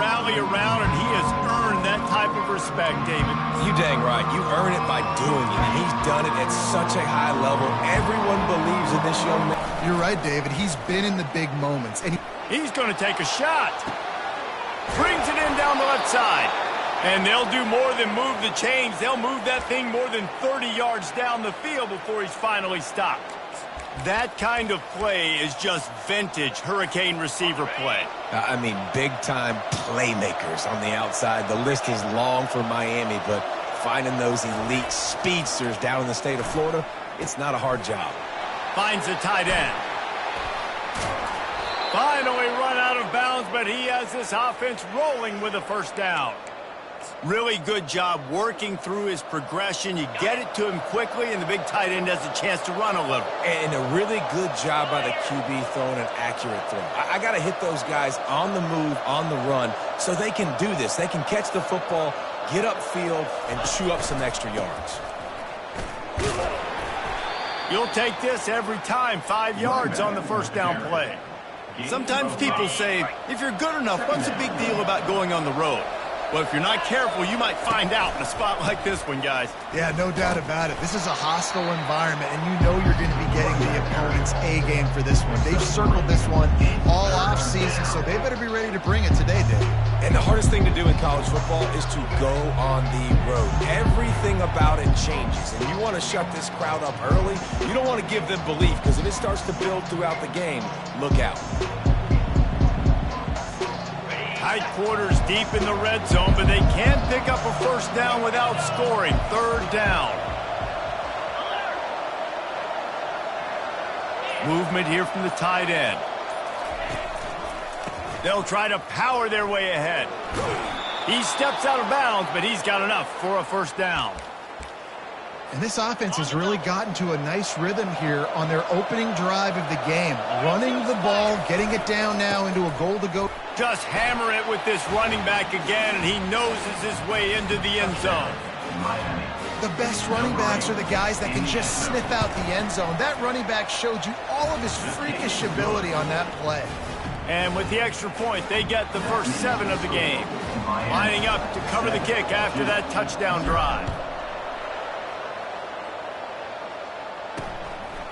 rally around, and he has earned that type of respect, David. You dang right. You earn it by doing it, and he's done it at such a high level. Everyone believes in this young man. You're right, David. He's been in the big moments. And he's going to take a shot. Brings it in down the left side. And they'll do more than move the chains. They'll move that thing more than 30 yards down the field before he's finally stopped. That kind of play is just vintage Hurricane receiver play. I mean, big-time playmakers on the outside. The list is long for Miami, but finding those elite speedsters down in the state of Florida, it's not a hard job. Finds the tight end. Finally run out of bounds, but he has this offense rolling with a first down. Really good job working through his progression. You get it to him quickly, and the big tight end has a chance to run a little. And a really good job by the QB throwing an accurate throw. I got to hit those guys on the move, on the run, so they can do this. They can catch the football, get upfield, and chew up some extra yards. You'll take this every time, 5 yards on the first down play. Sometimes people say, if you're good enough, what's the big deal about going on the road? Well, if you're not careful, you might find out in a spot like this one, guys. Yeah, no doubt about it. This is a hostile environment, and you know you're going to be getting the opponent's A-game for this one. They've circled this one all off-season, so they better be ready to bring it today, Dave. And the hardest thing to do in college football is to go on the road. Everything about it changes, and you want to shut this crowd up early. You don't want to give them belief, because if it starts to build throughout the game, look out. Tight quarters deep in the red zone, but they can't pick up a first down without scoring. Third down. Movement here from the tight end. They'll try to power their way ahead. He steps out of bounds, but he's got enough for a first down. And this offense has really gotten to a nice rhythm here on their opening drive of the game. Running the ball, getting it down now into a goal-to-go. Just hammer it with this running back again, and he noses his way into the end zone. The best running backs are the guys that can just sniff out the end zone. That running back showed you all of his freakish ability on that play. And with the extra point, they get the first 7 of the game. Lining up to cover the kick after that touchdown drive.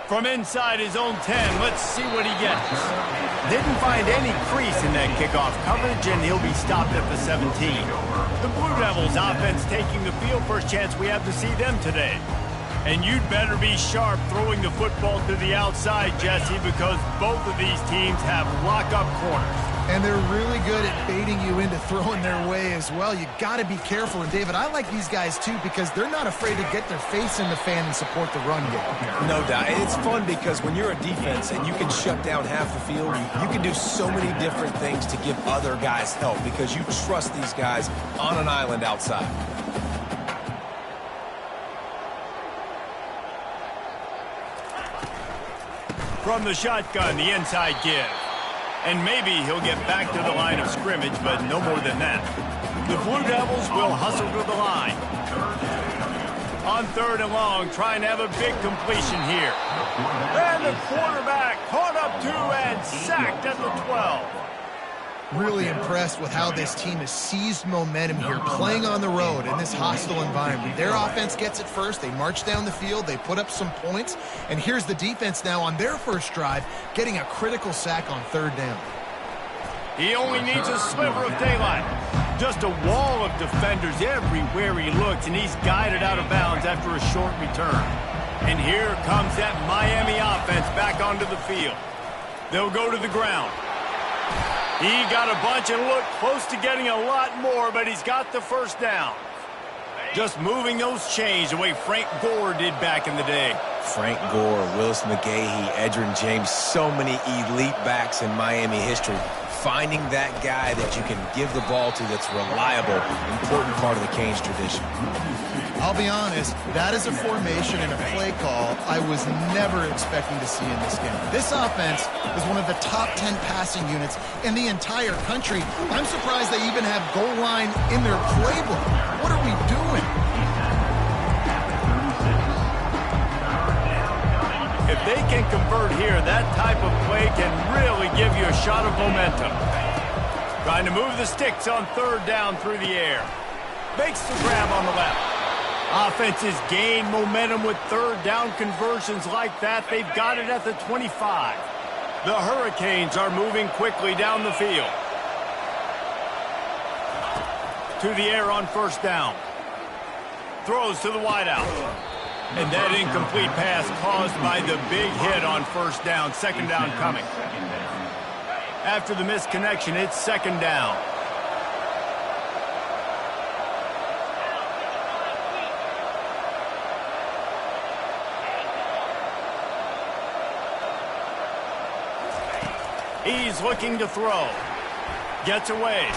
From inside his own 10, let's see what he gets. Didn't find any crease in that kickoff coverage, and he'll be stopped at the 17. The Blue Devils offense taking the field, first chance we have to see them today. And you'd better be sharp throwing the football to the outside, Jesse, because both of these teams have lock-up corners. And they're really good at baiting you into throwing their way as well. You got to be careful. And, David, I like these guys, too, because they're not afraid to get their face in the fan and support the run game. No doubt. It's fun because when you're a defense and you can shut down half the field, you can do so many different things to give other guys help because you trust these guys on an island outside. From the shotgun, the inside give. And maybe he'll get back to the line of scrimmage, but no more than that. The Blue Devils will hustle to the line. On 3rd and long, trying to have a big completion here. And the quarterback caught up to and sacked at the 12. Really impressed with how this team has seized momentum here, playing on the road in this hostile environment. Their offense gets it first. They march down the field. They put up some points. And here's the defense now on their first drive, getting a critical sack on 3rd down. He only needs a sliver of daylight. Just a wall of defenders everywhere he looks, and he's guided out of bounds after a short return. And here comes that Miami offense back onto the field. They'll go to the ground. He got a bunch and looked close to getting a lot more, but he's got the first down. Just moving those chains the way Frank Gore did back in the day. Frank Gore, Willis McGahee, Edgerrin James, so many elite backs in Miami history. Finding that guy that you can give the ball to that's reliable, important part of the Canes tradition. I'll be honest, that is a formation and a play call I was never expecting to see in this game. This offense is one of the top 10 passing units in the entire country. I'm surprised they even have goal line in their playbook. What are we doing? If they can convert here, that type of play can really give you a shot of momentum. Trying to move the sticks on third down through the air. Makes the grab on the left. Offenses gain momentum with third down conversions like that. They've got it at the 25. The Hurricanes are moving quickly down the field. To the air on first down. Throws to the wideout. And that incomplete pass caused by the big hit on first down. Second down coming. After the missed connection, it's second down. He's looking to throw. Gets away.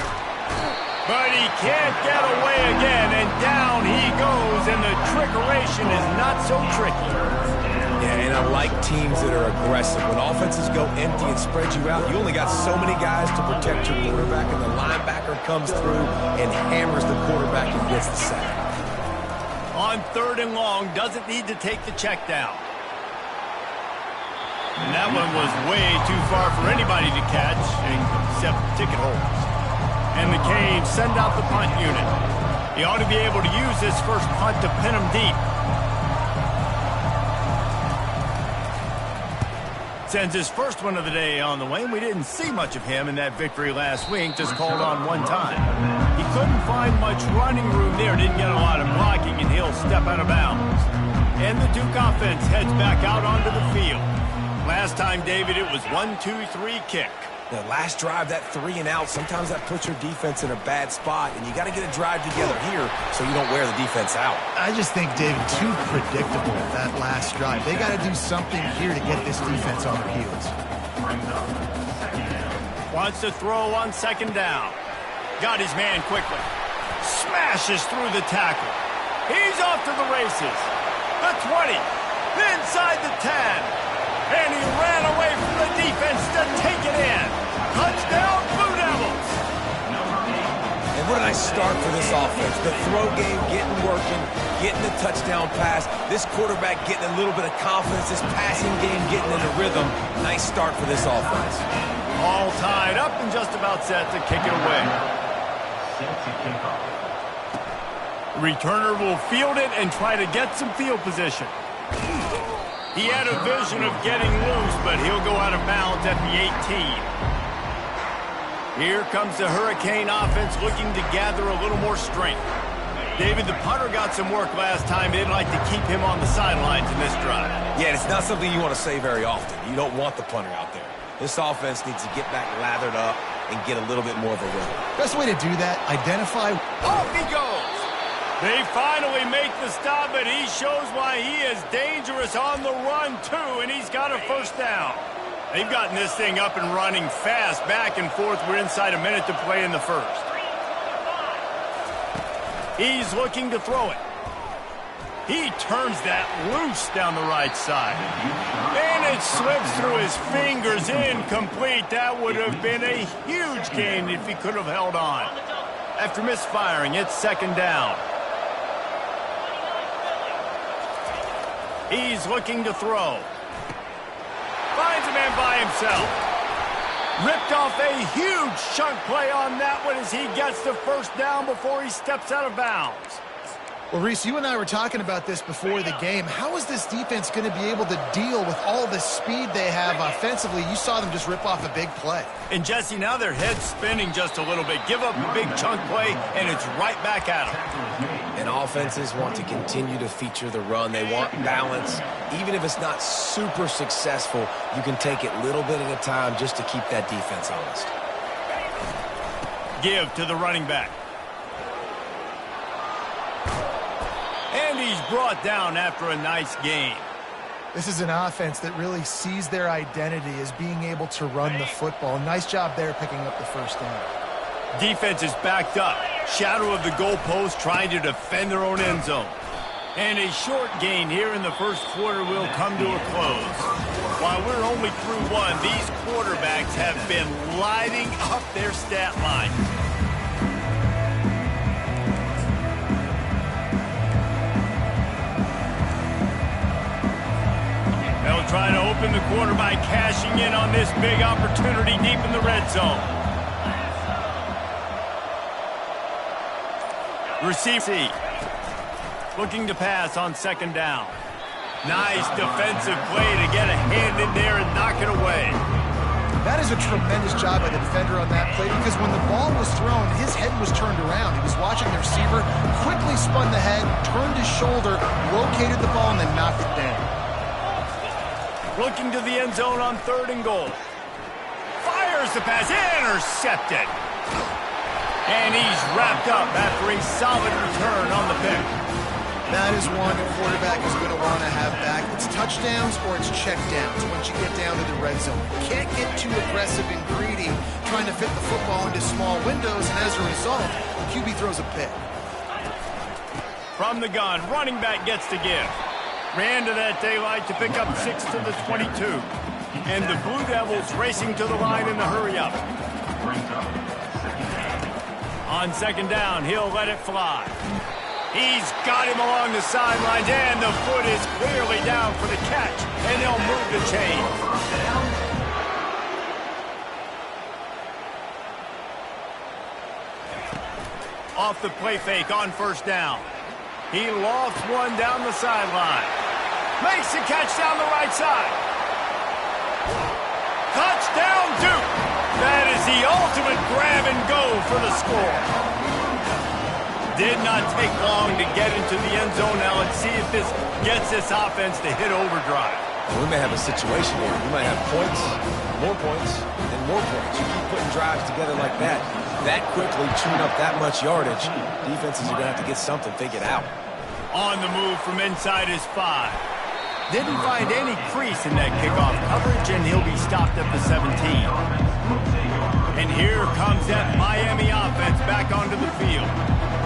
But he can't get away again, and down he goes, and the trickeration is not so tricky. Yeah, and I like teams that are aggressive. When offenses go empty and spread you out, you only got so many guys to protect your quarterback, and the linebacker comes through and hammers the quarterback and gets the sack. On third and long, doesn't need to take the check down. And that one was way too far for anybody to catch, except ticket holders. And the Canes send out the punt unit. He ought to be able to use this first punt to pin him deep. Sends his first one of the day on the way, and we didn't see much of him in that victory last week, just called on one time. He couldn't find much running room there, didn't get a lot of blocking, and he'll step out of bounds. And the Duke offense heads back out onto the field. Last time, David, it was 1-2-3 kick. The last drive, that 3 and out, sometimes that puts your defense in a bad spot, and you got to get a drive together here so you don't wear the defense out. I just think, David, too predictable, that last drive. They got to do something here to get this defense on their heels. Wants to throw on second down. Got his man quickly. Smashes through the tackle. He's off to the races. The 20. Inside the 10. And he ran away from the defense to take it in. Touchdown, Blue Devils. And what a nice start for this offense. The throw game getting working, getting the touchdown pass. This quarterback getting a little bit of confidence. This passing game getting in a rhythm. Nice start for this offense. All tied up and just about set to kick it away. Returner will field it and try to get some field position. He had a vision of getting loose, but he'll go out of bounds at the 18. Here comes the Hurricane offense looking to gather a little more strength. David, the punter got some work last time. They'd like to keep him on the sidelines in this drive. Yeah, it's not something you want to say very often. You don't want the punter out there. This offense needs to get back lathered up and get a little bit more of a rhythm. Best way to do that, identify. Off he goes. They finally make the stop, but he shows why he is dangerous on the run, too, and he's got a first down. They've gotten this thing up and running fast, back and forth. We're inside a minute to play in the first. He's looking to throw it. He turns that loose down the right side. And it slips through his fingers, incomplete. That would have been a huge gain if he could have held on. After misfiring, it's second down. He's looking to throw. Finds a man by himself. Ripped off a huge chunk play on that one as he gets the first down before he steps out of bounds. Well, Reese, you and I were talking about this before the game. How is this defense going to be able to deal with all the speed they have offensively? You saw them just rip off a big play. And, Jesse, now their head's spinning just a little bit. Give up a big chunk play, and it's right back at them. And offenses want to continue to feature the run. They want balance. Even if it's not super successful, you can take it little bit at a time just to keep that defense honest. Give to the running back. And he's brought down after a nice game. This is an offense that really sees their identity as being able to run the football. Nice job there picking up the first down. Defense is backed up. Shadow of the goalpost trying to defend their own end zone. And a short gain here in the first quarter will come to a close. While we're only through one, these quarterbacks have been lighting up their stat line. They'll try to open the quarter by cashing in on this big opportunity deep in the red zone. Receive. Looking to pass on second down. Nice defensive play to get a hand in there and knock it away. That is a tremendous job by the defender on that play because when the ball was thrown, his head was turned around. He was watching the receiver, quickly spun the head, turned his shoulder, located the ball, and then knocked it down. Looking to the end zone on 3rd and goal. Fires the pass, intercepted. And he's wrapped up after a solid return on the pick. That is one the quarterback is going to want to have back. It's touchdowns or it's checkdowns once you get down to the red zone. You can't get too aggressive and greedy trying to fit the football into small windows, and as a result, the QB throws a pick. From the gun, running back gets to give. Ran to that daylight to pick up 6 to the 22. And the Blue Devils racing to the line in the hurry-up. On second down, he'll let it fly. He's got him along the sidelines, and the foot is clearly down for the catch, and they'll move the chain. Off the play fake on first down. He lofts one down the sideline. Makes the catch down the right side. Touchdown, Duke! That is the ultimate grab and go for the score. Did not take long to get into the end zone. Now let's see if this gets this offense to hit overdrive. We may have a situation here. We might have points, and more points. You keep putting drives together like that quickly, chewing up that much yardage, defenses are going to have to get something figured out. On the move from inside his 5. Didn't find any crease in that kickoff coverage, and he'll be stopped at the 17. And here comes that Miami offense back onto the field.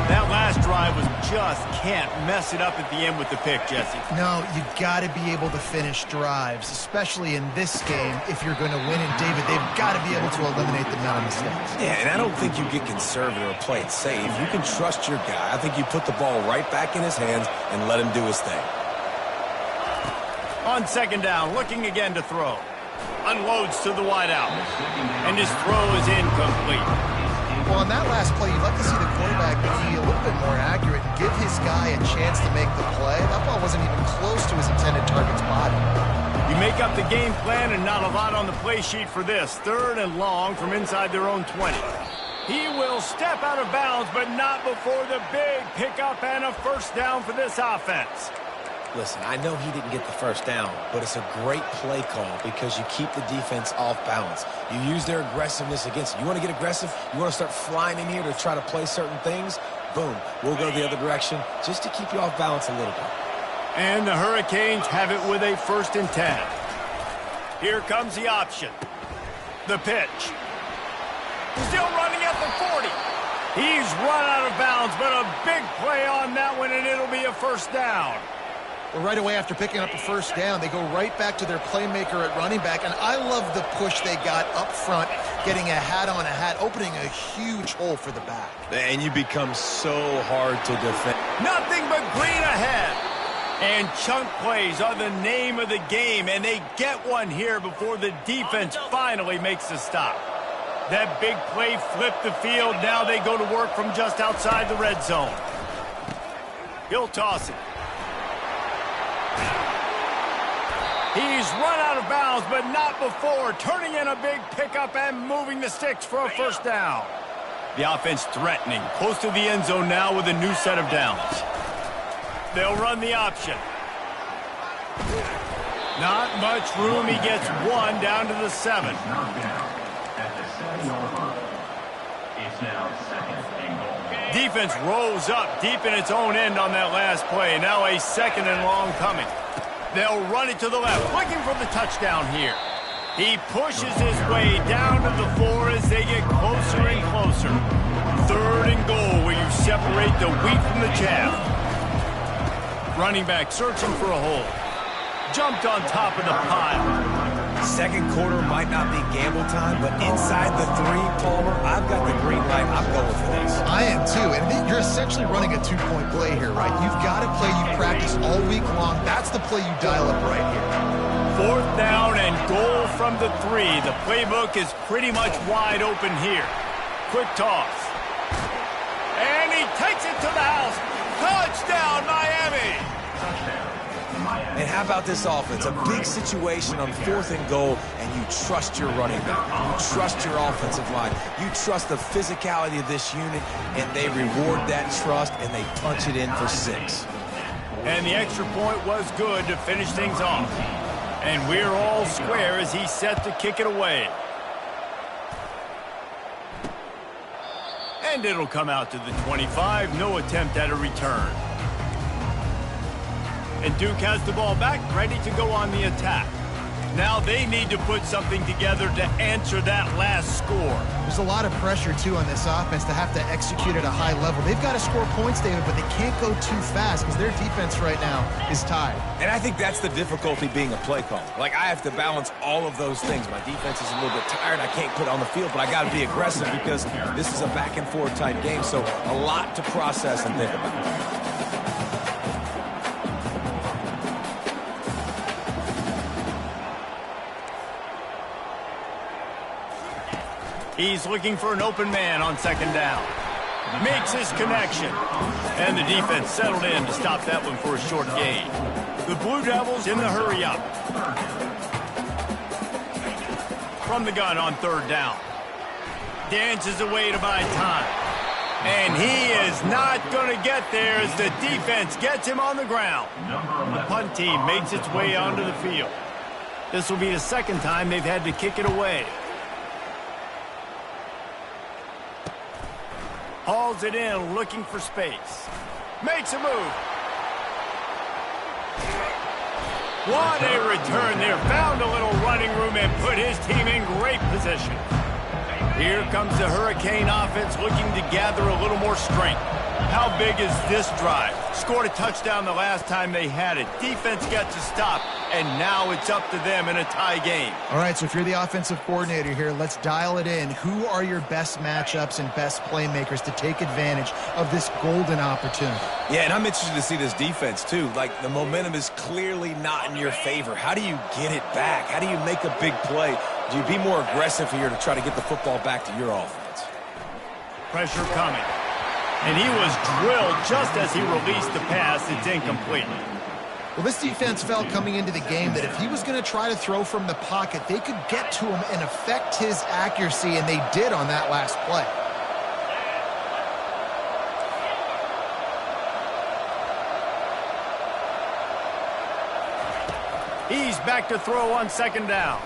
That last drive was just can't mess it up at the end with the pick, Jesse. No, you got to be able to finish drives, especially in this game. If you're going to win, and David, they've got to be able to eliminate the amount of mistakes. Yeah, and I don't think you get conservative or play it safe. You can trust your guy. I think you put the ball right back in his hands and let him do his thing. On second down, looking again to throw. Unloads to the wideout. And his throw is incomplete. Well, on that last play, you'd like to see the quarterback be a little bit more accurate and give his guy a chance to make the play. That ball wasn't even close to his intended target's body. You make up the game plan and not a lot on the play sheet for this. 3rd and long from inside their own 20. He will step out of bounds, but not before the big pickup and a first down for this offense. Listen, I know he didn't get the first down, but it's a great play call because you keep the defense off balance. You use their aggressiveness against it. You want to get aggressive? You want to start flying in here to try to play certain things? Boom. We'll go the other direction just to keep you off balance a little bit. And the Hurricanes have it with a 1st and 10. Here comes the option. The pitch. Still running at the 40. He's run out of bounds, but a big play on that one, and it'll be a first down. Well, right away after picking up a first down, they go right back to their playmaker at running back, and I love the push they got up front, getting a hat on a hat, opening a huge hole for the back. And you become so hard to defend. Nothing but green ahead. And chunk plays are the name of the game, and they get one here before the defense finally makes the stop. That big play flipped the field. Now they go to work from just outside the red zone. He'll toss it. He's run out of bounds, but not before. Turning in a big pickup and moving the sticks for a first down. The offense threatening. Close to the end zone now with a new set of downs. They'll run the option. Not much room. He gets one down to the 7. Defense rolls up deep in its own end on that last play. Now a 2nd and long coming. They'll run it to the left, looking for the touchdown here. He pushes his way down to the 4 as they get closer and closer. 3rd and goal where you separate the wheat from the chaff. Running back searching for a hole. Jumped on top of the pile. Second quarter might not be gamble time, but inside the 3, Palmer, I've got the green light. I'm going for this. I am too, and you're essentially running a 2-point play here, right? You've got a play you practice all week long. That's the play you dial up right here. 4th down and goal from the 3. The playbook is pretty much wide open here. Quick toss. And he takes it to the house. Touchdown, Miami. And how about this offense? A big situation on 4th and goal, and you trust your running back. You trust your offensive line. You trust the physicality of this unit, and they reward that trust, and they punch it in for 6. And the extra point was good to finish things off. And we're all square as he's set to kick it away. And it'll come out to the 25. No attempt at a return. And Duke has the ball back, ready to go on the attack. Now they need to put something together to answer that last score. There's a lot of pressure, too, on this offense to have to execute at a high level. They've got to score points, David, but they can't go too fast because their defense right now is tired. And I think that's the difficulty being a play caller. Like, I have to balance all of those things. My defense is a little bit tired. I can't put it on the field, but I got to be aggressive because this is a back-and-forth type game, so a lot to process and think about. He's looking for an open man on 2nd down. Makes his connection. And the defense settled in to stop that one for a short gain. The Blue Devils in the hurry up. From the gun on 3rd down. Dances away to buy time. And he is not going to get there as the defense gets him on the ground. The punt team makes its way onto the field. This will be the 2nd time they've had to kick it away. Hauls it in, looking for space. Makes a move. What a return there. Found a little running room and put his team in great position. Here comes the Hurricane offense looking to gather a little more strength. How big is this drive? Scored a touchdown the last time they had it. Defense got to stop, and now it's up to them in a tie game. All right, so if you're the offensive coordinator here, let's dial it in. Who are your best matchups and best playmakers to take advantage of this golden opportunity? Yeah, and I'm interested to see this defense, too. Like, the momentum is clearly not in your favor. How do you get it back? How do you make a big play? Do you be more aggressive here to try to get the football back to your offense? Pressure coming. And he was drilled just as he released the pass. It's incomplete. Well, this defense felt coming into the game that if he was going to try to throw from the pocket, they could get to him and affect his accuracy, and they did on that last play. He's back to throw on 2nd down.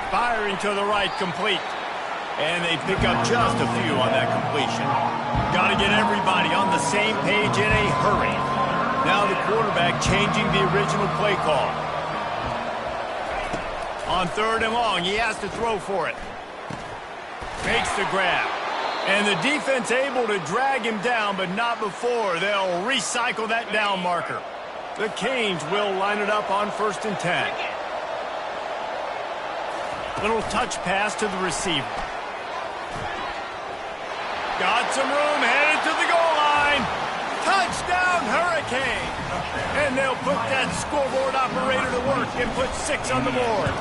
Firing to the right, complete. And they pick up just a few on that completion. Got to get everybody on the same page in a hurry. Now the quarterback changing the original play call. On 3rd and long, he has to throw for it. Makes the grab. And the defense able to drag him down, but not before they'll recycle that down marker. The Canes will line it up on 1st and 10. Little touch pass to the receiver. Got some room, headed to the goal line. Touchdown, Hurricane. And they'll put that scoreboard operator to work and put 6 on the board.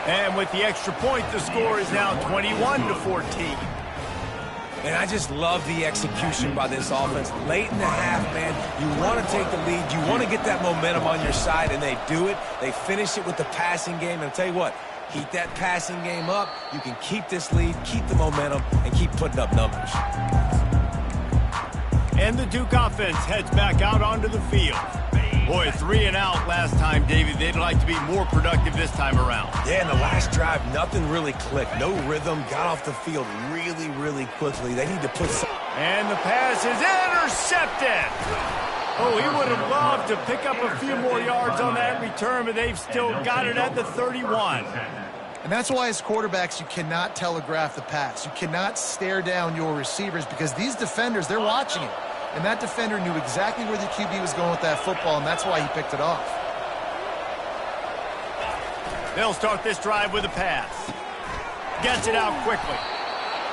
And with the extra point, the score is now 21-14. And I just love the execution by this offense. Late in the half, man, you want to take the lead. You want to get that momentum on your side, and they do it. They finish it with the passing game. And I'll tell you what, keep that passing game up. You can keep this lead, keep the momentum, and keep putting up numbers. And the Duke offense heads back out onto the field. Boy, 3 and out last time, David. They'd like to be more productive this time around. Yeah, in the last drive, nothing really clicked. No rhythm, got off the field really, really quickly. They need to put some... And the pass is intercepted. Oh, he would have loved to pick up a few more yards on that return, but they've still got it at the 31. And that's why as quarterbacks, you cannot telegraph the pass. You cannot stare down your receivers because these defenders, they're watching it. And that defender knew exactly where the QB was going with that football, and that's why he picked it off. They'll start this drive with a pass. Gets it out quickly.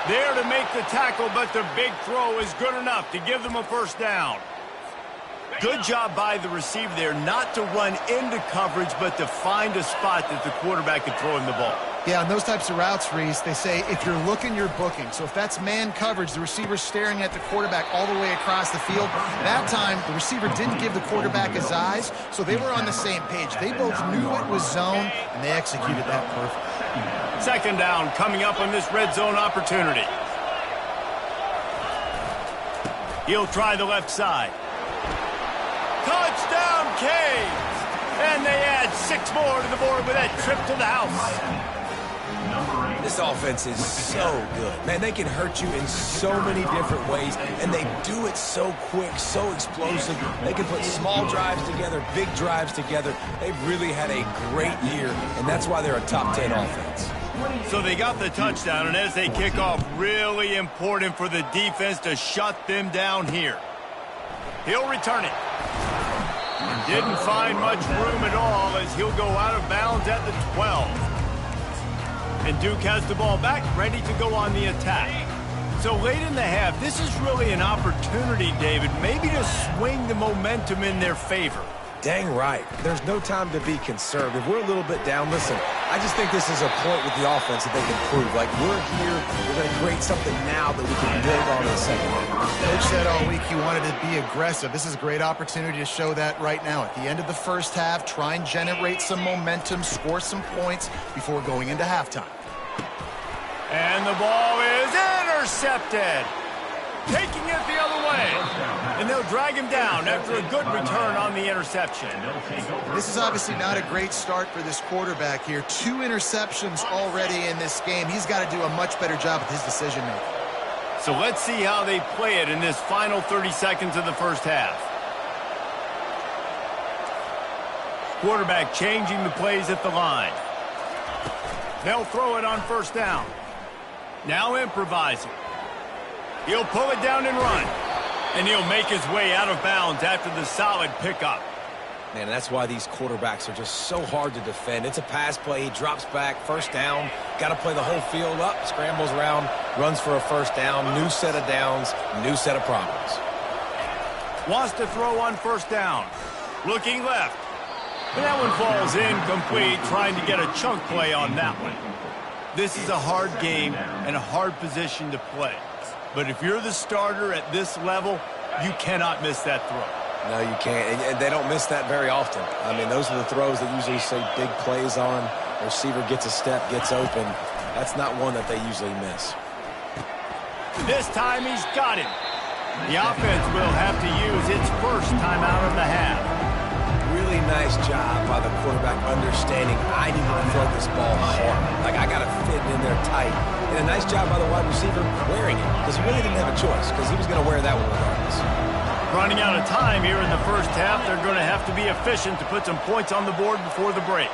There to make the tackle, but the big throw is good enough to give them a 1st down. Good job by the receiver there not to run into coverage, but to find a spot that the quarterback could throw him the ball. Yeah, on those types of routes, Reese, they say if you're looking, you're booking. So if that's man coverage, the receiver's staring at the quarterback all the way across the field. That time, the receiver didn't give the quarterback his eyes, so they were on the same page. They both knew it was zone, and they executed that perfectly. Second down coming up on this red zone opportunity. He'll try the left side. Touchdown, Canes! And they add 6 more to the board with that trip to the house. This offense is so good. Man, they can hurt you in so many different ways, and they do it so quick, so explosive. They can put small drives together, big drives together. They've really had a great year, and that's why they're a top 10 offense. So they got the touchdown, and as they kick off, really important for the defense to shut them down here. He'll return it. Didn't find much room at all as he'll go out of bounds at the 12. And Duke has the ball back, ready to go on the attack. So late in the half, this is really an opportunity, David, maybe to swing the momentum in their favor. Dang right. There's no time to be concerned. If we're a little bit down, listen, I just think this is a point with the offense that they can prove. Like, we're here, we're going to create something now that we can build on in the second half. Coach said all week he wanted to be aggressive. This is a great opportunity to show that right now. At the end of the first half, try and generate some momentum, score some points before going into halftime. And the ball is intercepted. Taking it the other way. And they'll drag him down after a good return on the interception. This is obviously not a great start for this quarterback here. 2 interceptions already in this game. He's got to do a much better job with his decision-making. So let's see how they play it in this final 30 seconds of the first half. Quarterback changing the plays at the line. They'll throw it on first down. Now improvising. He'll pull it down and run. And he'll make his way out of bounds after the solid pickup. Man, that's why these quarterbacks are just so hard to defend. It's a pass play. He drops back. First down. Got to play the whole field up. Scrambles around. Runs for a first down. New set of downs. New set of problems. Wants to throw on first down. Looking left. And that one falls incomplete. Trying to get a chunk play on that one. This is a hard game and a hard position to play. But if you're the starter at this level, you cannot miss that throw. No, you can't. And they don't miss that very often. I mean, those are the throws that usually say big plays on. The receiver gets a step, gets open. That's not one that they usually miss. This time he's got him. The offense will have to use its first timeout of the half. Really nice job by the quarterback understanding I need to throw this ball hard. Like, I got to fit in there tight. And a nice job by the wide receiver wearing it, because he really didn't have a choice, because he was going to wear that one regardless. Running out of time here in the first half, they're going to have to be efficient to put some points on the board before the break.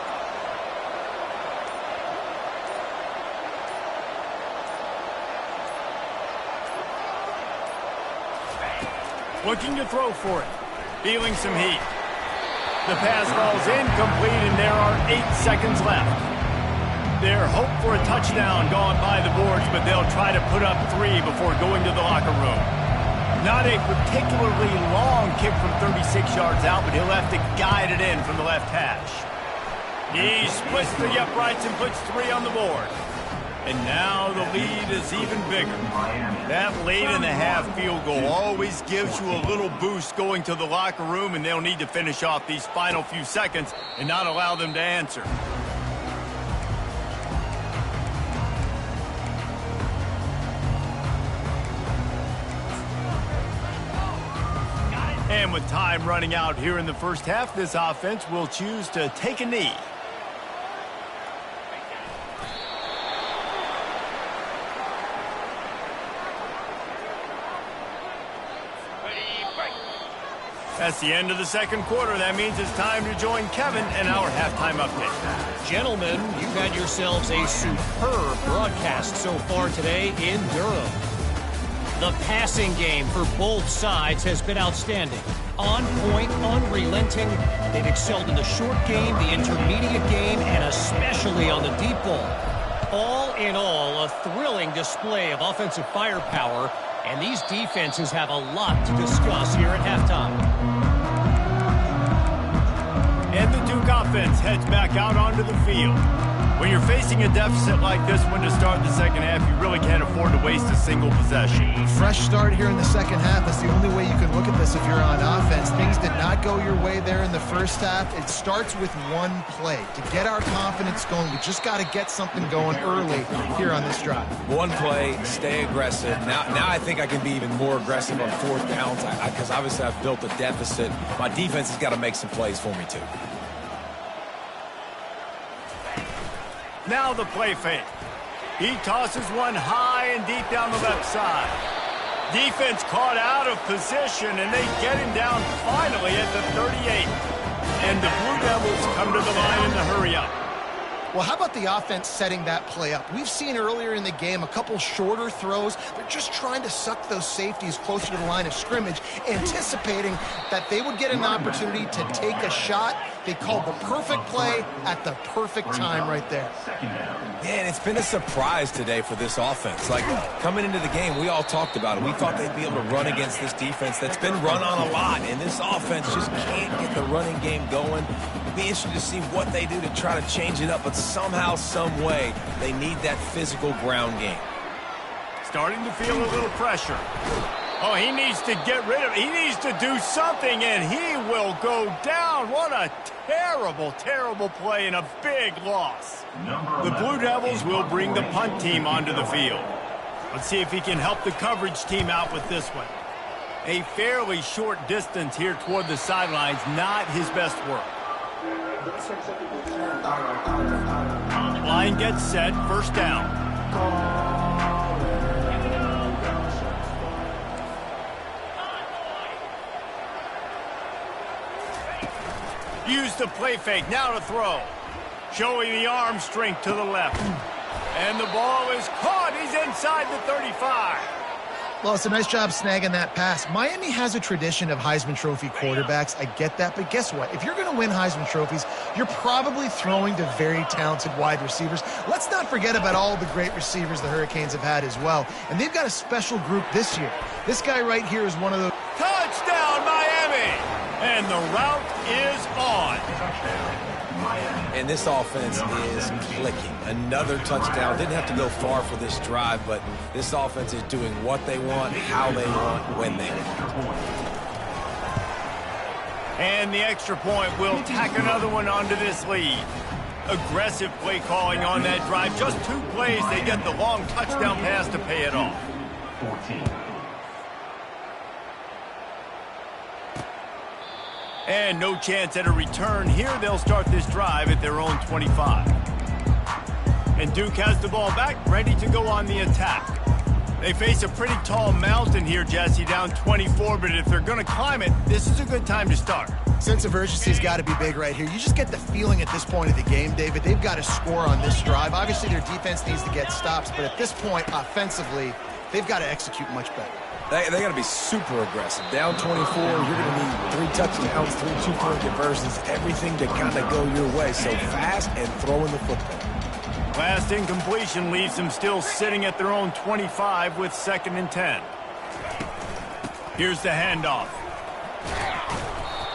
Looking to throw for it. Feeling some heat. The pass falls incomplete, and there are 8 seconds left. Their hope for a touchdown gone by the boards, but they'll try to put up 3 before going to the locker room. Not a particularly long kick from 36 yards out, but he'll have to guide it in from the left hash. He splits the uprights and puts 3 on the board. And now the lead is even bigger. That late in the half field goal always gives you a little boost going to the locker room, and they'll need to finish off these final few seconds and not allow them to answer. And with time running out here in the first half, this offense will choose to take a knee. That's the end of the second quarter. That means it's time to join Kevin in our halftime update. Gentlemen, you've had yourselves a superb broadcast so far today in Durham. The passing game for both sides has been outstanding. On point, unrelenting. They've excelled in the short game, the intermediate game, and especially on the deep ball. All in all, a thrilling display of offensive firepower, and these defenses have a lot to discuss here at halftime. And the Duke offense heads back out onto the field. When you're facing a deficit like this one to start the second half, you really can't afford to waste a single possession. Fresh start here in the second half. That's the only way you can look at this if you're on offense. Things did not go your way there in the first half. It starts with one play. To get our confidence going, we just got to get something going early here on this drive. One play, stay aggressive. Now I think I can be even more aggressive on fourth downs because obviously I've built a deficit. My defense has got to make some plays for me too. Now the play fake. He tosses one high and deep down the left side. Defense caught out of position, and they get him down finally at the 38. And the Blue Devils come to the line in the hurry up. Well, how about the offense setting that play up? We've seen earlier in the game a couple shorter throws. They're just trying to suck those safeties closer to the line of scrimmage, anticipating that they would get an opportunity to take a shot. They called the perfect play at the perfect time right there. Man, it's been a surprise today for this offense. Like, coming into the game, we all talked about it. We thought they'd be able to run against this defense that's been run on a lot, and this offense just can't get the running game going. It'll be interesting to see what they do to try to change it up, but somehow, some way, they need that physical ground game. Starting to feel a little pressure. Oh, he needs to get rid of it. He needs to do something, and he will go down. What a terrible, terrible play and a big loss. The Blue Devils will bring the punt team onto the field. Let's see if he can help the coverage team out with this one. A fairly short distance here toward the sidelines, not his best work. Line gets set, first down. Use the play fake, now to throw. Showing the arm strength to the left. And the ball is caught. He's inside the 35. Well, it's a nice job snagging that pass. Miami has a tradition of Heisman Trophy quarterbacks. I get that, but guess what? If you're going to win Heisman Trophies, you're probably throwing to very talented wide receivers. Let's not forget about all the great receivers the Hurricanes have had as well. And they've got a special group this year. This guy right here is one of those. Touchdown, Miami! And the route is on. And this offense is clicking. Another touchdown. Didn't have to go far for this drive, but this offense is doing what they want, how they want, when they want. And the extra point will tack another one onto this lead. Aggressive play calling on that drive. Just 2 plays, they get the long touchdown pass to pay it off. 14. And no chance at a return. Here they'll start this drive at their own 25. And Duke has the ball back, ready to go on the attack. They face a pretty tall mountain here, Jesse, down 24, but if they're going to climb it, this is a good time to start. Sense of urgency's got to be big right here. You just get the feeling at this point of the game, David, they've got to score on this drive. Obviously, their defense needs to get stops, but at this point, offensively, they've got to execute much better. They got to be super aggressive. Down 24, you're going to need 3 touchdowns, 3 2-point conversions, everything to kind of go your way. So fast and throwing the football. Last incompletion leaves them still sitting at their own 25 with 2nd and 10. Here's the handoff.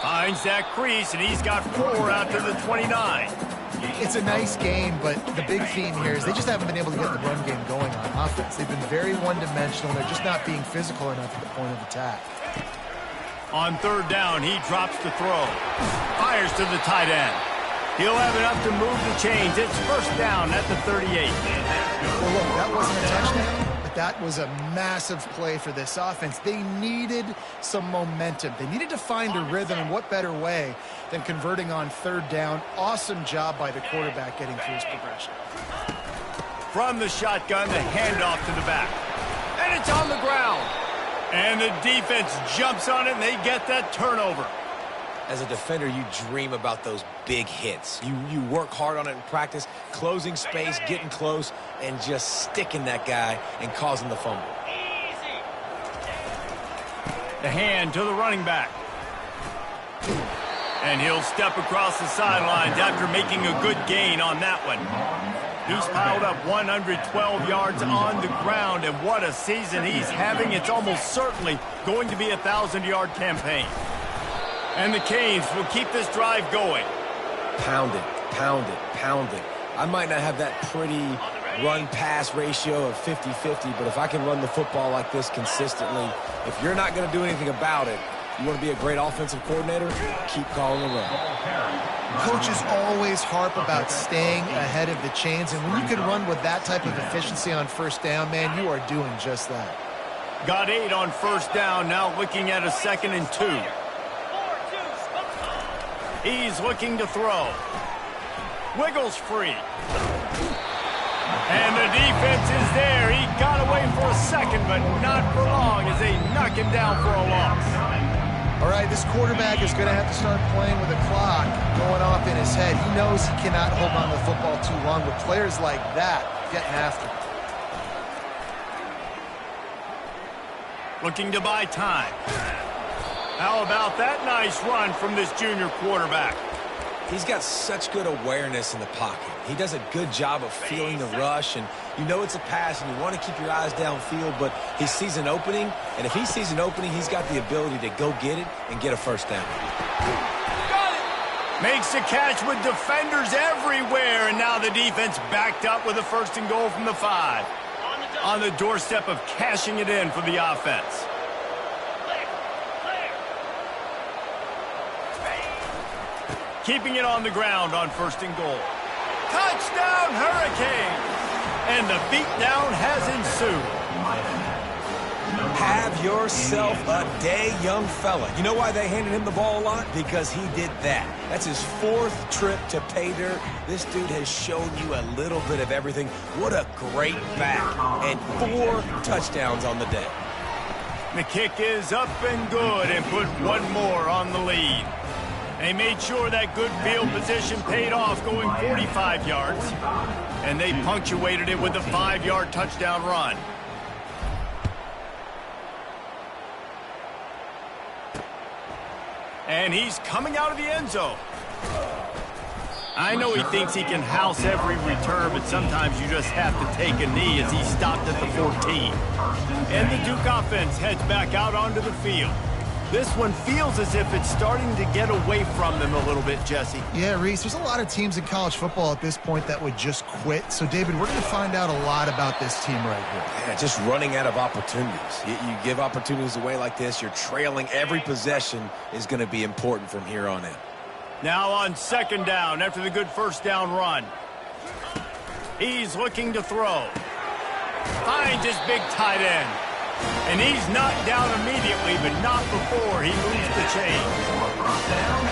Finds that crease, and he's got 4 out to the 29. It's a nice game, but the big theme here is they just haven't been able to get the run game going on offense. They've been very one-dimensional. They're just not being physical enough at the point of attack. On 3rd down, he drops to throw. Fires to the tight end. He'll have enough to move the chains. It's 1st down at the 38. Well, look, that wasn't a touchdown, but that was a massive play for this offense. They needed some momentum. They needed to find a rhythm, and what better way than converting on 3rd down. Awesome job by the quarterback getting through his progression. From the shotgun, the handoff to the back. And it's on the ground. And the defense jumps on it, and they get that turnover. As a defender, you dream about those big hits. You work hard on it in practice, closing space, getting close, and just sticking that guy and causing the fumble. The hand to the running back. And he'll step across the sidelines after making a good gain on that one. He's piled up 112 yards on the ground, and what a season he's having. It's almost certainly going to be a 1,000-yard campaign. And the Canes will keep this drive going. Pound it, pound it, pound it. I might not have that pretty run-pass ratio of 50-50, but if I can run the football like this consistently, if you're not going to do anything about it, you want to be a great offensive coordinator, keep calling the run. Coaches always harp about staying ahead of the chains, and when you can run with that type of efficiency on first down, man, you are doing just that. Got 8 on first down, now looking at a 2nd and 2. He's looking to throw. Wiggles free. And the defense is there. He got away for a second, but not for long as they knock him down for a loss. All right, this quarterback is going to have to start playing with a clock going off in his head. He knows he cannot hold on to the football too long with players like that getting after him. Looking to buy time. How about that nice run from this junior quarterback? He's got such good awareness in the pocket. He does a good job of feeling the rush, and you know it's a pass, and you want to keep your eyes downfield, but he sees an opening, and if he sees an opening, he's got the ability to go get it and get a first down. Got it! Makes the catch with defenders everywhere, and now the defense backed up with a 1st and goal from the 5. On the doorstep of cashing it in for the offense. Keeping it on the ground on 1st and goal. Touchdown, Hurricanes! And the beatdown has ensued. Have yourself a day, young fella. You know why they handed him the ball a lot? Because he did that. That's his 4th trip to pay dirt. This dude has shown you a little bit of everything. What a great back. And 4 touchdowns on the day. The kick is up and good and put one more on the lead. They made sure that good field position paid off, going 45 yards. And they punctuated it with a 5-yard touchdown run. And he's coming out of the end zone. I know he thinks he can house every return, but sometimes you just have to take a knee as he stopped at the 14. And the Duke offense heads back out onto the field. This one feels as if it's starting to get away from them a little bit, Jesse. Yeah, Reese, there's a lot of teams in college football at this point that would just quit. So, David, we're going to find out a lot about this team right here. Yeah, just running out of opportunities. You give opportunities away like this, you're trailing. Every possession is going to be important from here on in. Now on 2nd down after the good 1st down run. He's looking to throw. Finds his big tight end. And he's knocked down immediately, but not before he moves the chain.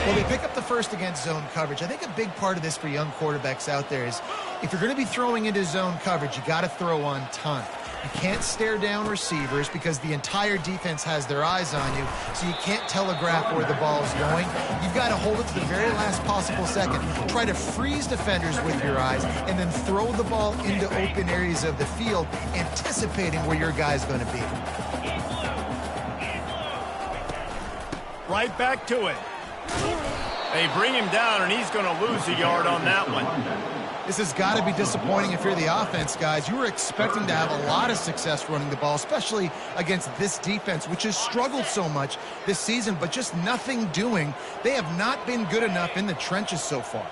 Well, they pick up the 1st against zone coverage. I think a big part of this for young quarterbacks out there is if you're going to be throwing into zone coverage, you got to throw on time. You can't stare down receivers because the entire defense has their eyes on you, so you can't telegraph where the ball is going. You've got to hold it to the very last possible second. Try to freeze defenders with your eyes and then throw the ball into open areas of the field, anticipating where your guy's going to be. Right back to it. They bring him down, and he's going to lose a yard on that one. This has got to be disappointing if you're the offense, guys. You were expecting to have a lot of success running the ball, especially against this defense, which has struggled so much this season, but just nothing doing. They have not been good enough in the trenches so far.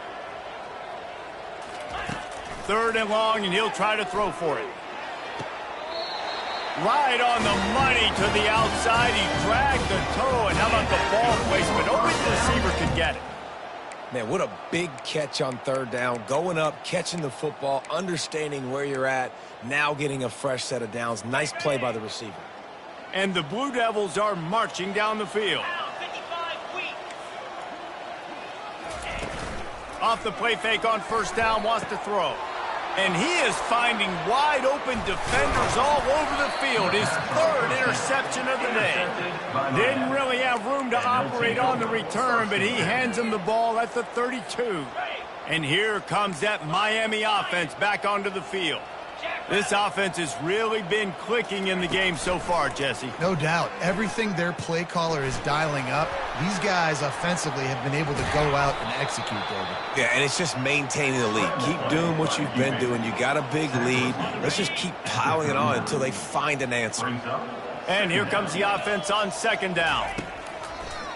3rd and long, and he'll try to throw for it. Right on the money to the outside. He dragged the toe, and how about the ball placement? Only the receiver could get it. Man, what a big catch on 3rd down. Going up, catching the football, understanding where you're at, now getting a fresh set of downs. Nice play by the receiver. And the Blue Devils are marching down the field. Off the play fake on 1st down, wants to throw. And he is finding wide open defenders all over the field. His 3rd interception of the day. Didn't really have room to operate on the return, but he hands him the ball at the 32. And here comes that Miami offense back onto the field. This offense has really been clicking in the game so far, Jesse. No doubt. Everything their play caller is dialing up, these guys offensively have been able to go out and execute, David. Yeah, and it's just maintaining the lead. Keep doing what you've been doing. You got a big lead. Let's just keep piling it on until they find an answer. And here comes the offense on 2nd down.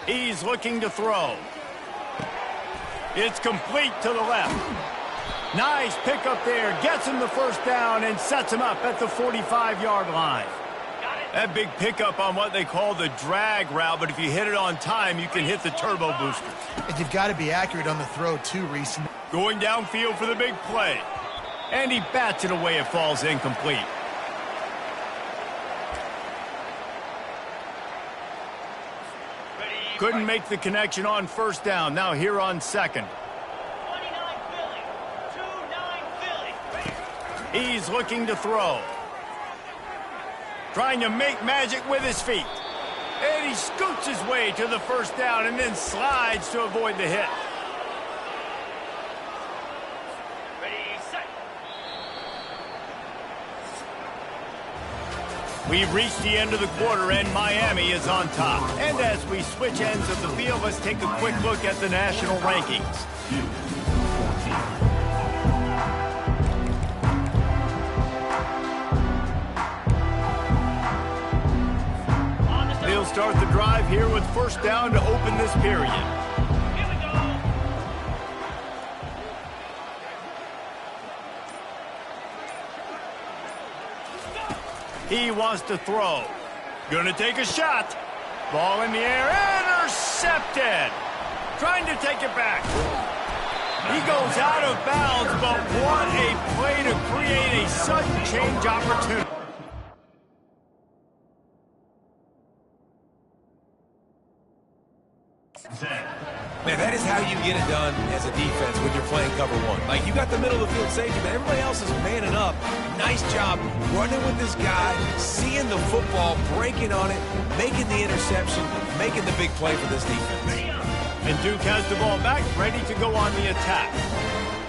He's looking to throw. It's complete to the left. Nice pickup there. Gets him the first down and sets him up at the 45-yard line. That big pickup on what they call the drag route, but if you hit it on time, you can hit the turbo boosters. And you've got to be accurate on the throw, too, Reese. Going downfield for the big play. And he bats it away. It falls incomplete. Couldn't make the connection on first down. Now here on second. He's looking to throw. Trying to make magic with his feet. And he scoots his way to the first down and then slides to avoid the hit. We've reached the end of the quarter, and Miami is on top. And as we switch ends of the field, let's take a quick look at the national rankings. They'll start the drive here with first down to open this period. Here we go. He wants to throw. Gonna take a shot. Ball in the air. Intercepted. Trying to take it back. He goes out of bounds, but what a play to create a sudden change opportunity. Man, that is how you get it done as a defense when you're playing cover one. Like, you got the middle of the field safety, but everybody else is manning up. Nice job running with this guy, seeing the football, breaking on it, making the interception, making the big play for this defense. And Duke has the ball back, ready to go on the attack.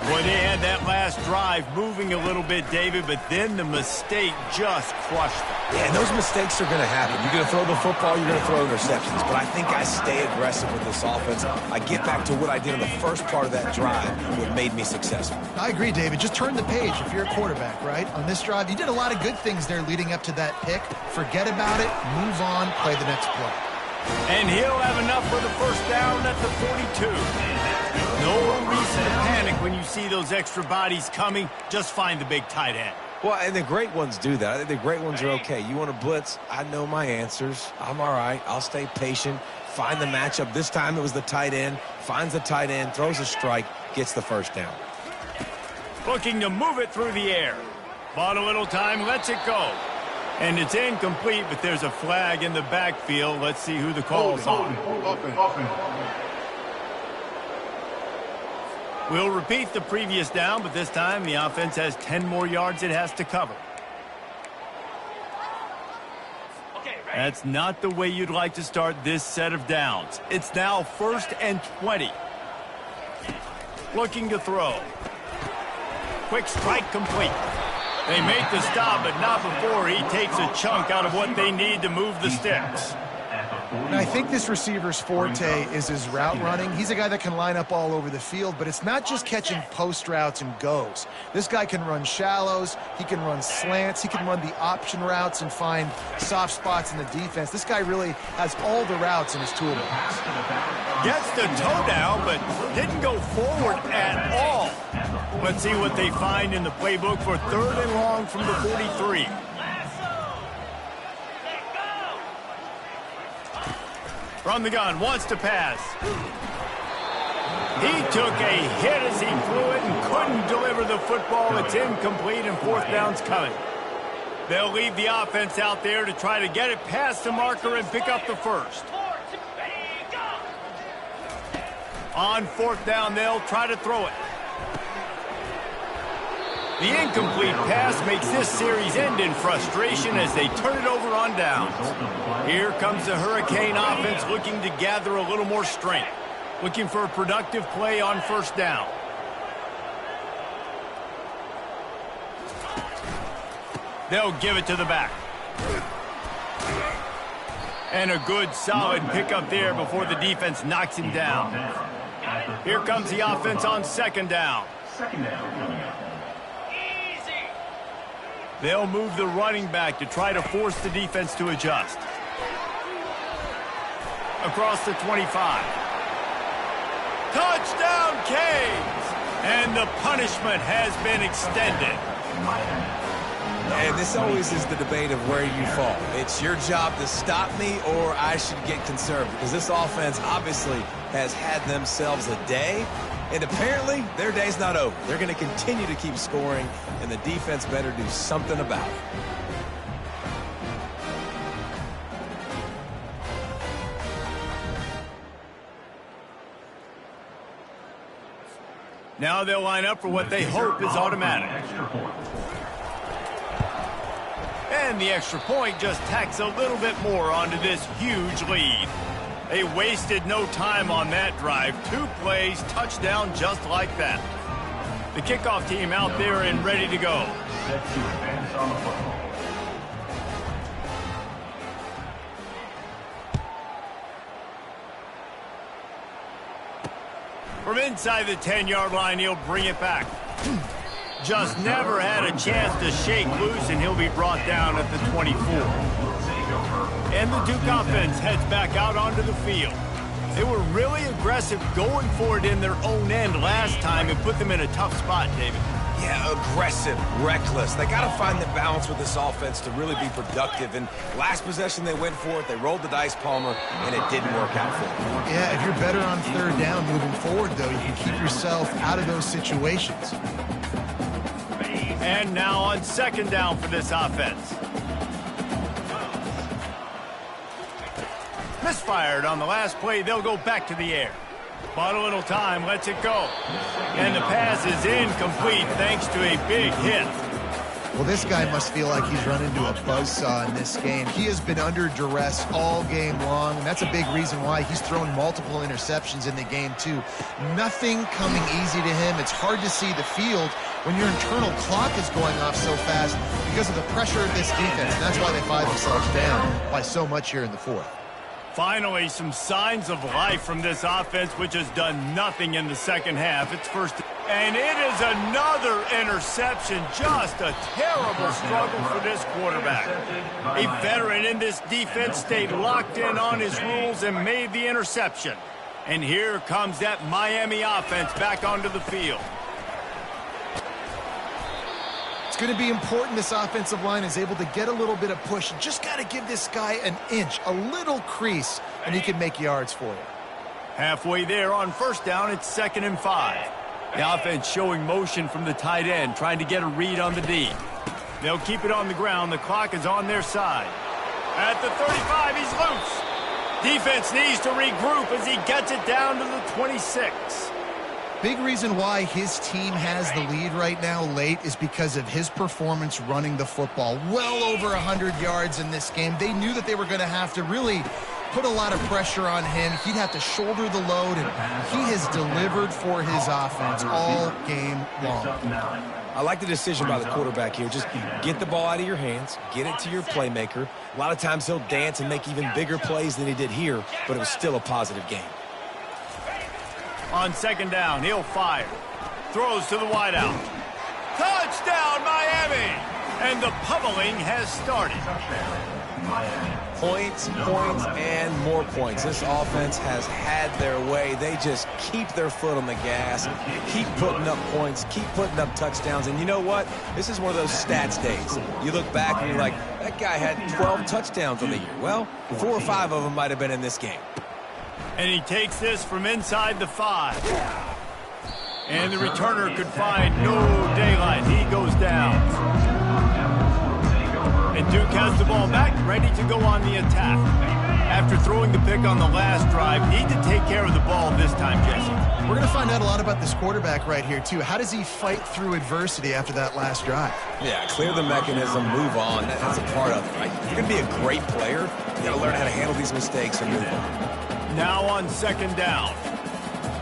Boy, they had that last drive moving a little bit, David, but then the mistake just crushed them. Yeah, and those mistakes are going to happen. You're going to throw the football, you're going to throw interceptions. But I think I stay aggressive with this offense. I get back to what I did in the first part of that drive, what made me successful. I agree, David. Just turn the page if you're a quarterback, right? On this drive, you did a lot of good things there leading up to that pick. Forget about it, move on, play the next play. And he'll have enough for the first down at the 42. No reason to panic when you see those extra bodies coming. Just find the big tight end. Well, and the great ones do that. I think the great ones are okay. You want to blitz? I know my answers. I'm all right. I'll stay patient. Find the matchup. This time it was the tight end. Finds the tight end, throws a strike, gets the first down. Looking to move it through the air. Bought a little time, lets it go. And it's incomplete, but there's a flag in the backfield. Let's see who the call's on. We'll repeat the previous down, but this time the offense has 10 more yards it has to cover. That's not the way you'd like to start this set of downs. It's now 1st and 20. Looking to throw. Quick strike complete. They make the stop, but not before he takes a chunk out of what they need to move the sticks. And I think this receiver's forte is his route running. He's a guy that can line up all over the field, but it's not just catching post routes and goes. This guy can run shallows, he can run slants, he can run the option routes and find soft spots in the defense. This guy really has all the routes in his toolbox. Gets the toe down, but didn't go forward at all. Let's see what they find in the playbook for 3rd and long from the 43. From the gun, wants to pass. He took a hit as he threw it and couldn't deliver the football. It's incomplete and 4th down's coming. They'll leave the offense out there to try to get it past the marker and pick up the first. On 4th down, they'll try to throw it. The incomplete pass makes this series end in frustration as they turn it over on downs. Here comes the Hurricane offense looking to gather a little more strength. Looking for a productive play on 1st down. They'll give it to the back. And a good solid pickup there before the defense knocks him down. Here comes the offense on 2nd down. They'll move the running back to try to force the defense to adjust. Across the 25. Touchdown, Canes! And the punishment has been extended. And this always is the debate of where you fall. It's your job to stop me, or I should get conservative, because this offense obviously has had themselves a day, and apparently their day's not over. They're going to continue to keep scoring, and the defense better do something about it. Now they'll line up for what they hope is automatic. And the extra point just tacks a little bit more onto this huge lead. They wasted no time on that drive. 2 plays, touchdown just like that. The kickoff team out there and ready to go. Set to advance on the football. From inside the 10-yard line, he'll bring it back. Just never had a chance to shake loose, and he'll be brought down at the 24. And the Duke offense heads back out onto the field. They were really aggressive going for it in their own end last time and put them in a tough spot, David. Yeah, aggressive, reckless. They got to find the balance with this offense to really be productive. And last possession they went for it, they rolled the dice, Palmer, and it didn't work out for them. Yeah, if you're better on third down moving forward, though, you can keep yourself out of those situations. And now on second down for this offense. Misfired on the last play. They'll go back to the air. But a little time lets it go. And the pass is incomplete thanks to a big hit. Well, this guy must feel like he's run into a buzzsaw in this game. He has been under duress all game long, and that's a big reason why he's thrown multiple interceptions in the game, too. Nothing coming easy to him. It's hard to see the field when your internal clock is going off so fast because of the pressure of this defense. And that's why they find themselves down by so much here in the fourth. Finally, some signs of life from this offense, which has done nothing in the second half. It's first, and it is another interception. Just a terrible struggle for this quarterback. A veteran in this defense stayed locked in on his rules and made the interception. And here comes that Miami offense back onto the field. It's going to be important this offensive line is able to get a little bit of push. You just got to give this guy an inch, a little crease, and he can make yards for you. Halfway there on first down, it's 2nd and 5. The offense showing motion from the tight end, trying to get a read on the D. They'll keep it on the ground. The clock is on their side. At the 35, he's loose. Defense needs to regroup as he gets it down to the 26. Big reason why his team has the lead right now late is because of his performance running the football. Well over 100 yards in this game. They knew that they were going to have to really put a lot of pressure on him. He'd have to shoulder the load, and he has delivered for his offense all game long. I like the decision by the quarterback here. Just get the ball out of your hands, get it to your playmaker. A lot of times he'll dance and make even bigger plays than he did here, but it was still a positive game. On second down, he'll fire. Throws to the wideout. Touchdown, Miami! And the pummeling has started. Points, points, and more points. This offense has had their way. They just keep their foot on the gas, keep putting up points, keep putting up touchdowns. And you know what? This is one of those stats days. You look back and you're like, that guy had 12 touchdowns on the year. Well, 4 or 5 of them might have been in this game. And he takes this from inside the 5. And the returner could find no daylight. He goes down. And Duke has the ball back, ready to go on the attack. After throwing the pick on the last drive, need to take care of the ball this time, Jesse. We're going to find out a lot about this quarterback right here, too. How does he fight through adversity after that last drive? Yeah, clear the mechanism, move on. That's a part of it, right? If you're going to be a great player, you got to learn how to handle these mistakes and move on. Now on second down.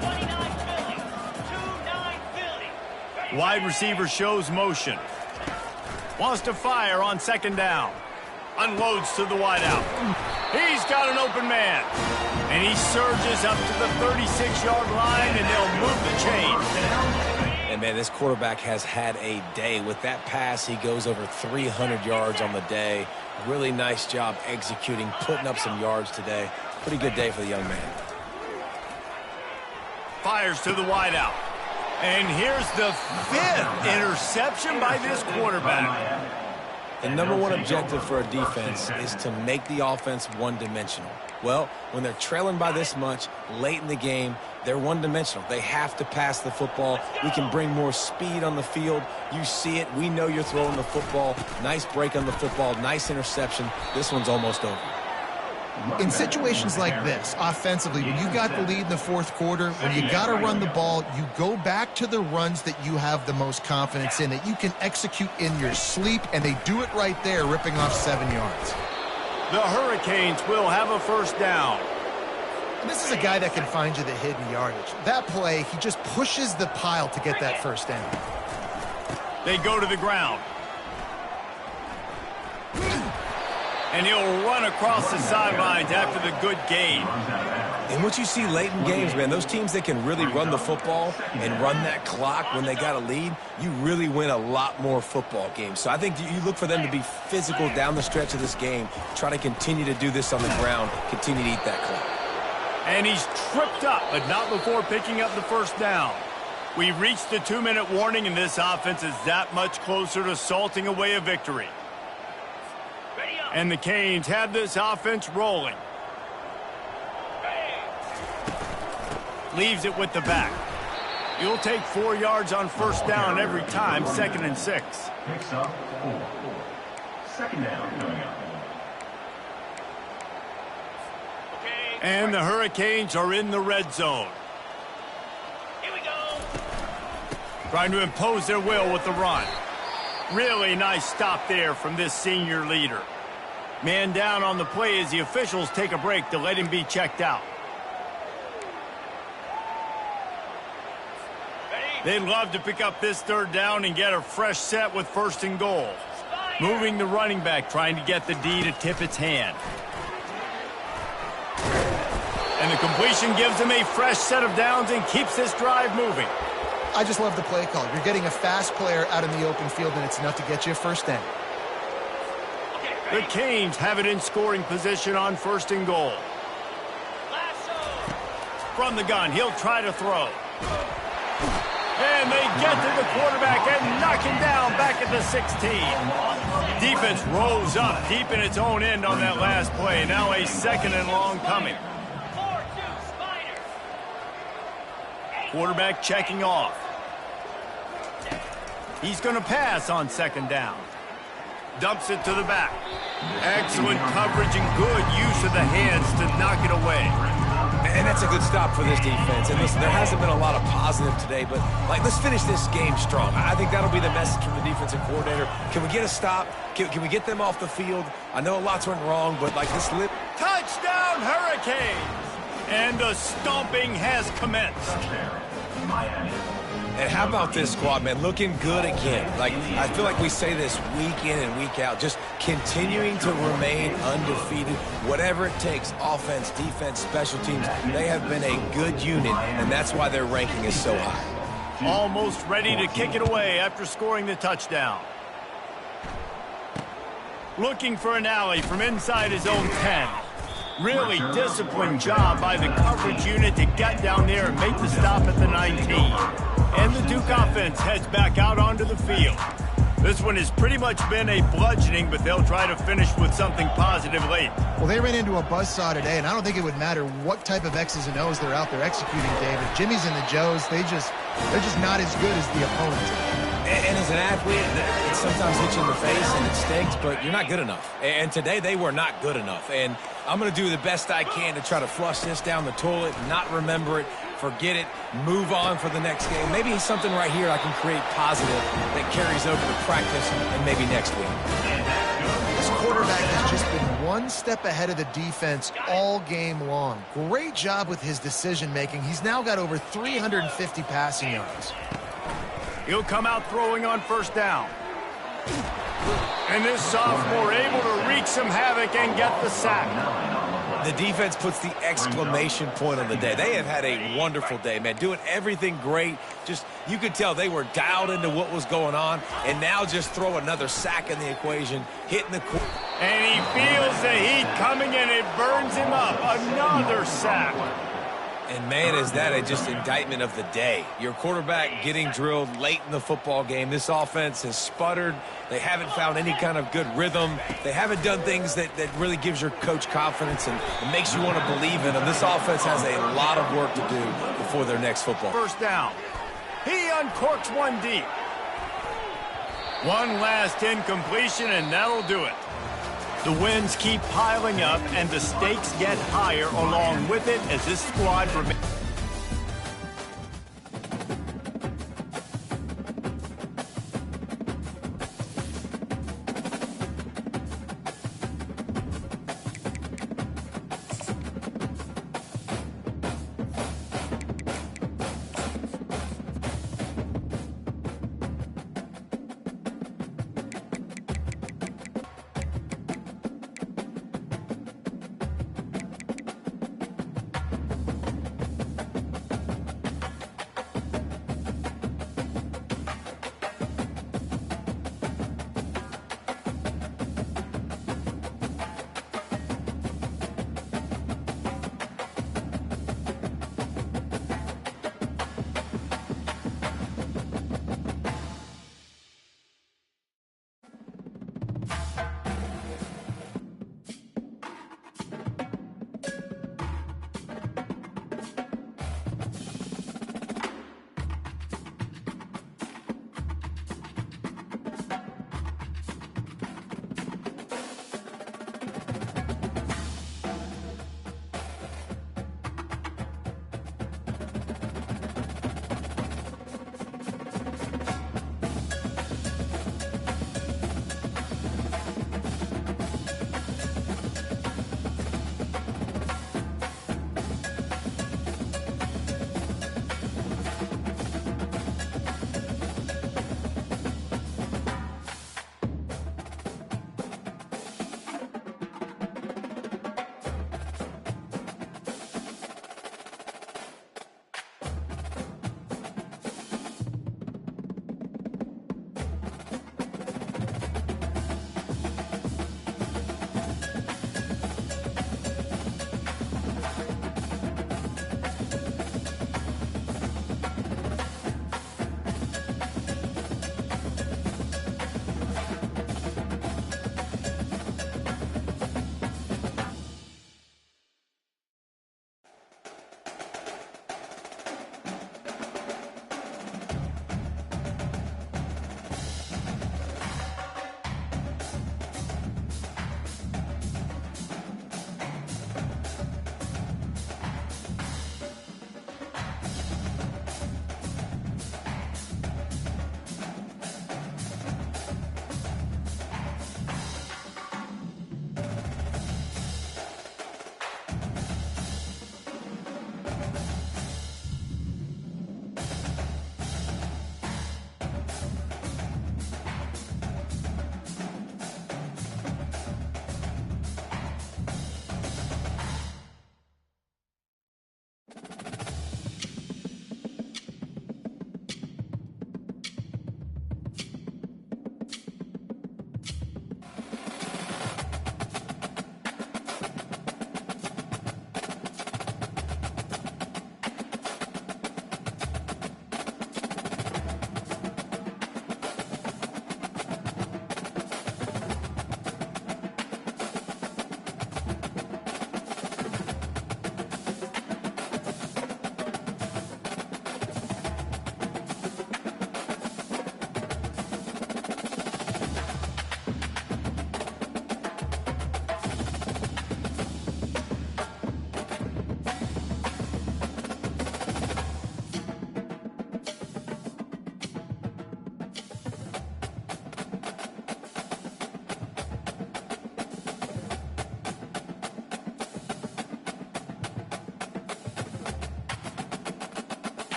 29 Philly. 2-9 Philly. Wide receiver shows motion. Wants to fire on second down. Unloads to the wideout. He's got an open man. And he surges up to the 36-yard line, and they'll move the chains. And, man, this quarterback has had a day. With that pass, he goes over 300 yards on the day. Really nice job executing, putting up some yards today. Pretty good day for the young man. Fires to the wideout. And here's the 5th interception by this quarterback. The number one objective for a defense is to make the offense one-dimensional. Well, when they're trailing by this much late in the game, they're one-dimensional. They have to pass the football. We can bring more speed on the field. You see it. We know you're throwing the football. Nice break on the football. Nice interception. This one's almost over. In situations like this, offensively, when you've got the lead in the fourth quarter, when you got to run the ball, you go back to the runs that you have the most confidence in, that you can execute in your sleep, and they do it right there, ripping off 7 yards. The Hurricanes will have a first down. And this is a guy that can find you the hidden yardage. That play, he just pushes the pile to get that first down. They go to the ground. And he'll run across the sidelines after the good gain. And what you see late in games, man, those teams that can really run the football and run that clock when they got a lead, you really win a lot more football games. So I think you look for them to be physical down the stretch of this game, try to continue to do this on the ground, continue to eat that clock. And he's tripped up, but not before picking up the first down. We've reached the 2-minute warning, and this offense is that much closer to salting away a victory. And the Canes have this offense rolling. Leaves it with the back. He'll take 4 yards on first down every time, 2nd and 6. Picks up 4. Second down coming up. And the Hurricanes are in the red zone. Here we go. Trying to impose their will with the run. Really nice stop there from this senior leader. Man down on the play as the officials take a break to let him be checked out. They'd love to pick up this 3rd down and get a fresh set with 1st and goal. Moving the running back, trying to get the D to tip its hand. And the completion gives him a fresh set of downs and keeps this drive moving. I just love the play call. You're getting a fast player out in the open field, and it's enough to get you a first down. The Canes have it in scoring position on 1st and goal. From the gun, he'll try to throw. And they get to the quarterback and knock him down back at the 16. Defense rose up deep in its own end on that last play. Now a 2nd and long coming. Quarterback checking off. He's going to pass on 2nd down. Dumps it to the back. Excellent coverage and good use of the hands to knock it away. And that's a good stop for this defense. And listen, there hasn't been a lot of positive today, but let's finish this game strong. I think that'll be the message from the defensive coordinator. Can we get a stop? Can we get them off the field? I know lots went wrong, but this touchdown Hurricanes! And the stomping has commenced. And how about this squad, man? Looking good again. I feel like we say this week in and week out, just continuing to remain undefeated, whatever it takes, offense, defense, special teams. They have been a good unit, and that's why their ranking is so high. Almost ready to kick it away after scoring the touchdown. Looking for an alley from inside his own 10. Really disciplined job by the coverage unit to get down there and make the stop at the 19. And the Duke offense heads back out onto the field. This one has pretty much been a bludgeoning, but they'll try to finish with something positive late. Well, they ran into a buzzsaw today, and I don't think it would matter what type of X's and O's they're out there executing, David. Jimmy's and the Joes, they're just not as good as the opponent. And as an athlete, it sometimes hits you in the face and it stinks, but you're not good enough. And today they were not good enough. And I'm going to do the best I can to try to flush this down the toilet, not remember it, forget it, move on for the next game. Maybe something right here I can create positive that carries over to practice and maybe next week. This quarterback has just been one step ahead of the defense all game long. Great job with his decision-making. He's now got over 350 passing yards. He'll come out throwing on 1st down. And this sophomore able to wreak some havoc and get the sack. The defense puts the exclamation point on the day. They have had a wonderful day, man. Doing everything great. Just, you could tell they were dialed into what was going on. And now just throw another sack in the equation, hitting the... And he feels the heat coming and it burns him up. Another sack. And man, is that just indictment of the day. Your quarterback getting drilled late in the football game. This offense has sputtered. They haven't found any kind of good rhythm. They haven't done things that really gives your coach confidence and makes you want to believe in them. This offense has a lot of work to do before their next football. First down. He uncorks one deep. One last incompletion, and that'll do it. The wins keep piling up, and the stakes get higher along with it as this squad remains.